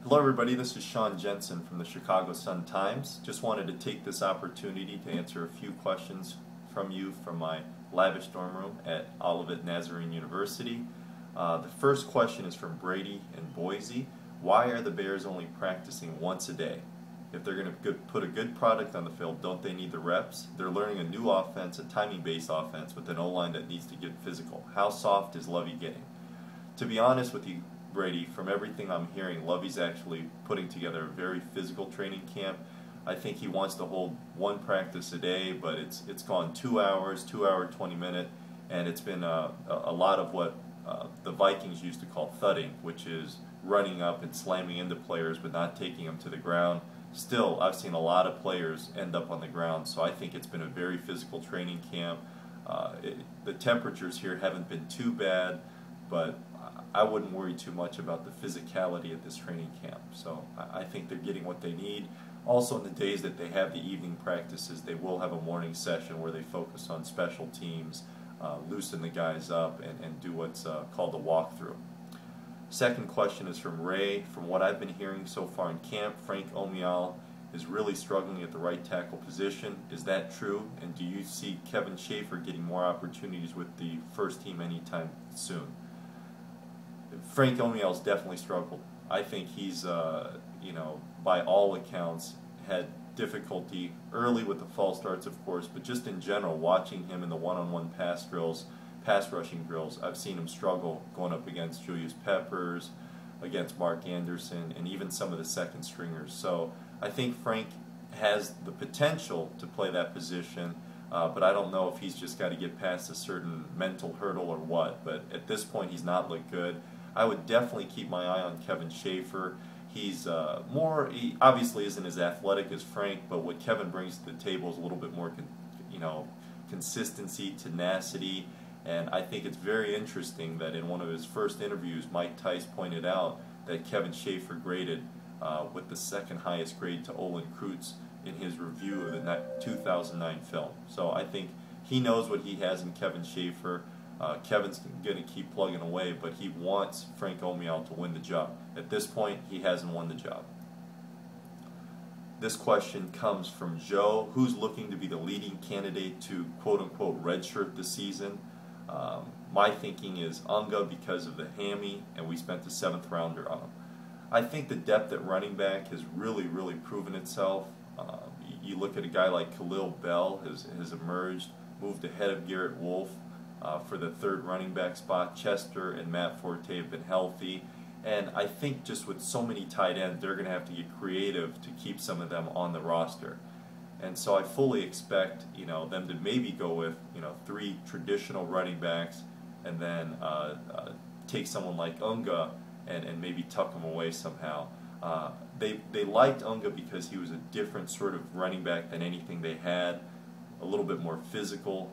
Hello everybody, this is Sean Jensen from the Chicago Sun-Times. Just wanted to take this opportunity to answer a few questions from you from my lavish dorm room at Olivet Nazarene University. The first question is from Brady in Boise. Why are the Bears only practicing once a day? If they're going to put a good product on the field, don't they need the reps? They're learning a new offense, a timing-based offense with an O-line that needs to get physical. How soft is Lovie getting? To be honest with you, Brady, from everything I'm hearing, Lovie's actually putting together a very physical training camp. I think he wants to hold one practice a day, but it's gone 2 hours, 2 hour, 20-minute, and it's been a lot of what the Vikings used to call thudding, which is running up and slamming into players but not taking them to the ground. Still, I've seen a lot of players end up on the ground, so I think it's been a very physical training camp. The temperatures here haven't been too bad, but I wouldn't worry too much about the physicality of this training camp. So I think they're getting what they need. Also, in the days that they have the evening practices, they will have a morning session where they focus on special teams, loosen the guys up, and do what's called a walkthrough. Second question is from Ray. From what I've been hearing so far in camp, Frank Omiyale is really struggling at the right tackle position. Is that true? And do you see Kevin Schaefer getting more opportunities with the first team anytime soon? Frank Omiyale's definitely struggled. I think he's, by all accounts, had difficulty early with the false starts, of course, but just in general, watching him in the one-on-one pass rushing drills, I've seen him struggle going up against Julius Peppers, against Mark Anderson, and even some of the second stringers. So I think Frank has the potential to play that position, but I don't know if he's just got to get past a certain mental hurdle or what. But at this point, he's not looked good. I would definitely keep my eye on Kevin Schaefer. He obviously isn't as athletic as Frank, but what Kevin brings to the table is a little bit more, consistency, tenacity, and I think it's very interesting that in one of his first interviews, Mike Tice pointed out that Kevin Schaefer graded with the second highest grade to Olin Kreutz in his review of the 2009 film. So I think he knows what he has in Kevin Schaefer. Kevin's going to keep plugging away, but he wants Frank Omiyale to win the job. At this point, he hasn't won the job. This question comes from Joe, who's looking to be the leading candidate to quote-unquote redshirt this season. My thinking is Unga because of the hammy, and we spent the 7th rounder on him. I think the depth at running back has really proven itself. You look at a guy like Khalil Bell has emerged, moved ahead of Garrett Wolfe for the 3rd running back spot. Chester and Matt Forte have been healthy, and I think just with so many tight ends, they're going to have to get creative to keep some of them on the roster. And so I fully expect them to maybe go with 3 traditional running backs, and then take someone like Unga and maybe tuck him away somehow. They liked Unga because he was a different sort of running back than anything they had, a little bit more physical,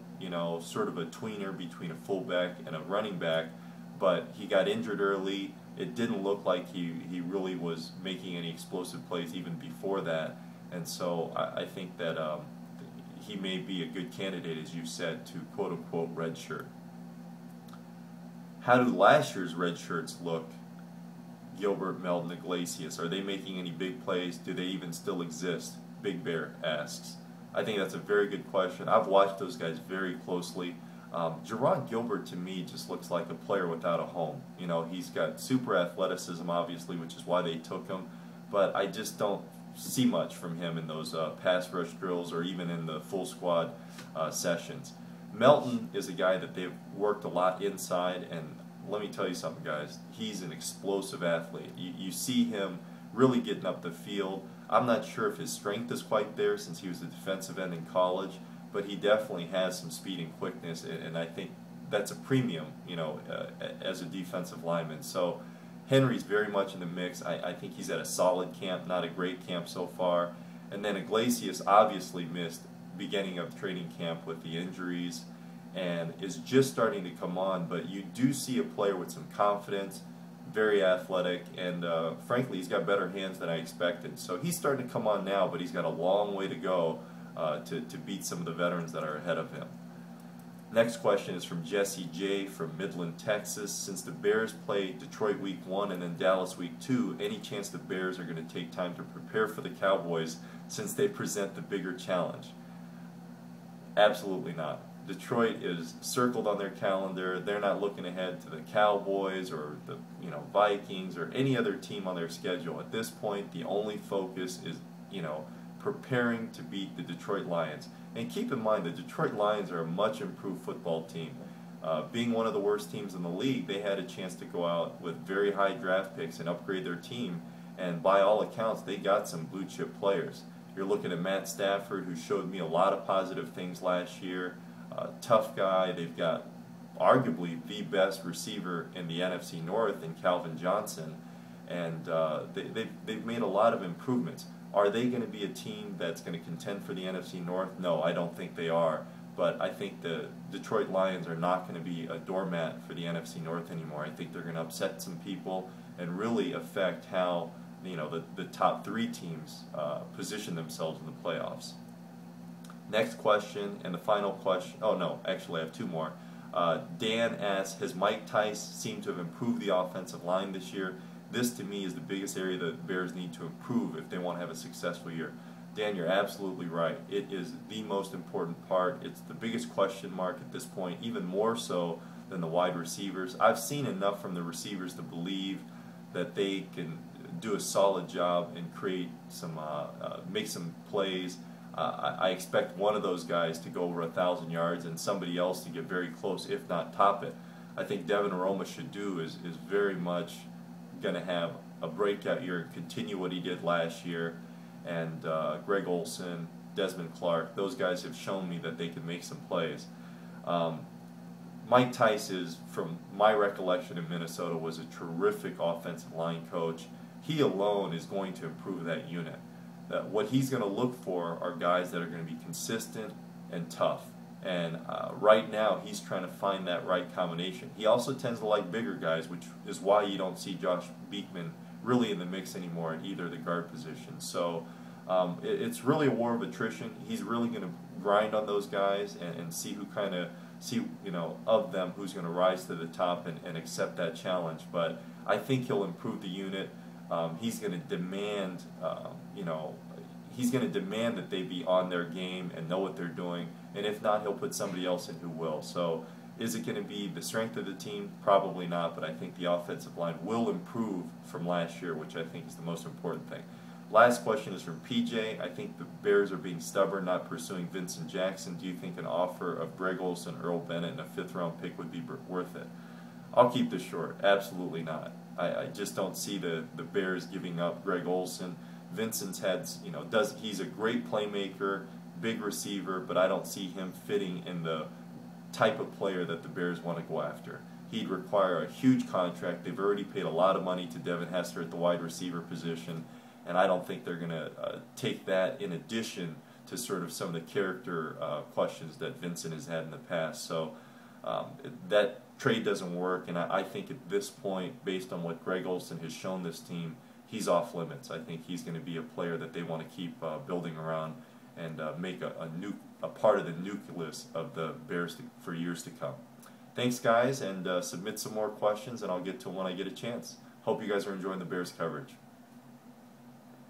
sort of a tweener between a fullback and a running back, but he got injured early. It didn't look like he really was making any explosive plays even before that, and so I think that he may be a good candidate, as you said, to quote-unquote redshirt. How do last year's redshirts look? Gilbert, Melton, Iglesias, are they making any big plays? Do they even still exist? Big Bear asks. I think that's a very good question. I've watched those guys very closely. Jerron Gilbert, to me, just looks like a player without a home. He's got super athleticism, obviously, which is why they took him, but I just don't see much from him in those pass rush drills or even in the full squad sessions. Melton is a guy that they've worked a lot inside, and let me tell you something, guys. He's an explosive athlete. You see him really getting up the field. I'm not sure if his strength is quite there since he was a defensive end in college, but he definitely has some speed and quickness, and I think that's a premium, as a defensive lineman. So Henry's very much in the mix. I think he's at a solid camp, not a great camp so far. And then Iglesias obviously missed beginning of training camp with the injuries and is just starting to come on, but you do see a player with some confidence, very athletic, and frankly, he's got better hands than I expected. So he's starting to come on now, but he's got a long way to go to beat some of the veterans that are ahead of him. Next question is from Jesse J. from Midland, Texas. Since the Bears play Detroit week 1 and then Dallas week 2, any chance the Bears are going to take time to prepare for the Cowboys since they present the bigger challenge? Absolutely not. Detroit is circled on their calendar. They're not looking ahead to the Cowboys or the Vikings or any other team on their schedule. At this point, the only focus is preparing to beat the Detroit Lions. And keep in mind, the Detroit Lions are a much improved football team. Being one of the worst teams in the league, they had a chance to go out with very high draft picks and upgrade their team. And by all accounts, they got some blue chip players. You're looking at Matt Stafford, who showed me a lot of positive things last year. Tough guy. They've got arguably the best receiver in the NFC North in Calvin Johnson. And they've made a lot of improvements. Are they going to be a team that's going to contend for the NFC North? No, I don't think they are. But I think the Detroit Lions are not going to be a doormat for the NFC North anymore. I think they're going to upset some people and really affect how the top 3 teams position themselves in the playoffs. Next question, and the final question. Oh no, actually I have 2 more. Dan asks, has Mike Tice seemed to have improved the offensive line this year? This, to me, is the biggest area the Bears need to improve if they want to have a successful year. Dan, you're absolutely right. It is the most important part. It's the biggest question mark at this point, even more so than the wide receivers. I've seen enough from the receivers to believe that they can do a solid job and create some, make some plays. I expect one of those guys to go over 1,000 yards and somebody else to get very close, if not top it. I think Devin Aroma-Shadoux is very much going to have a breakout year and continue what he did last year. And Greg Olsen, Desmond Clark, those guys have shown me that they can make some plays. Mike Tice is, from my recollection in Minnesota, was a terrific offensive line coach. He alone is going to improve that unit. What he's going to look for are guys that are going to be consistent and tough. And right now, he's trying to find that right combination. He also tends to like bigger guys, which is why you don't see Josh Beekman really in the mix anymore at either the guard position. So it's really a war of attrition. He's really going to grind on those guys and see who of them who's going to rise to the top and accept that challenge. But I think he'll improve the unit. He's going to demand, he's going to demand that they be on their game and know what they're doing. And if not, he'll put somebody else in who will. So is it going to be the strength of the team? Probably not, but I think the offensive line will improve from last year, which I think is the most important thing. Last question is from PJ. I think the Bears are being stubborn, not pursuing Vincent Jackson. Do you think an offer of Greg Olsen, Earl Bennett, and a 5th-round pick would be worth it? I'll keep this short. Absolutely not. I just don't see the Bears giving up Greg Olsen. Vincent's had, he's a great playmaker, big receiver, but I don't see him fitting in the type of player that the Bears want to go after. He'd require a huge contract. They've already paid a lot of money to Devin Hester at the wide receiver position, and I don't think they're going to take that in addition to sort of some of the character questions that Vincent has had in the past. So that trade doesn't work, and I think at this point, based on what Greg Olsen has shown this team, he's off limits. I think he's going to be a player that they want to keep building around and make a part of the nucleus of the Bears for years to come. Thanks, guys, and submit some more questions, and I'll get to them when I get a chance. Hope you guys are enjoying the Bears coverage.